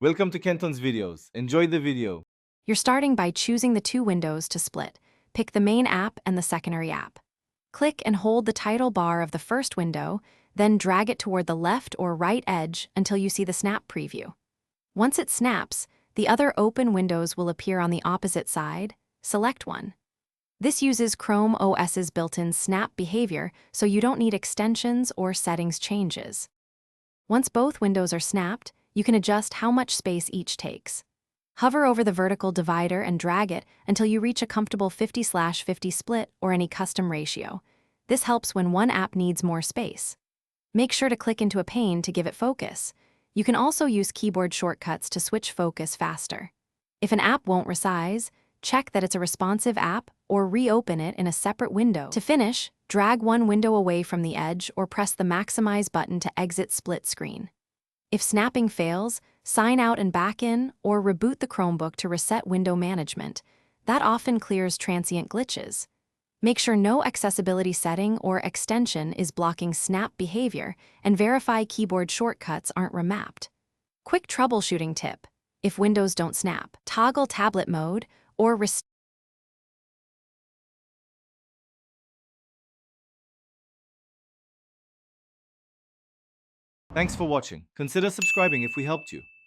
Welcome to Kenton's videos. Enjoy the video. You're starting by choosing the two windows to split. Pick the main app and the secondary app. Click and hold the title bar of the first window, then drag it toward the left or right edge until you see the snap preview. Once it snaps, the other open windows will appear on the opposite side. Select one. This uses Chrome OS's built-in snap behavior, so you don't need extensions or settings changes. Once both windows are snapped, you can adjust how much space each takes. Hover over the vertical divider and drag it until you reach a comfortable 50/50 split or any custom ratio. This helps when one app needs more space. Make sure to click into a pane to give it focus. You can also use keyboard shortcuts to switch focus faster. If an app won't resize, check that it's a responsive app or reopen it in a separate window. To finish, drag one window away from the edge or press the Maximize button to exit split screen. If snapping fails, sign out and back in or reboot the Chromebook to reset window management. That often clears transient glitches. Make sure no accessibility setting or extension is blocking snap behavior and verify keyboard shortcuts aren't remapped. Quick troubleshooting tip: if windows don't snap, toggle tablet mode or Thanks for watching. Consider subscribing if we helped you.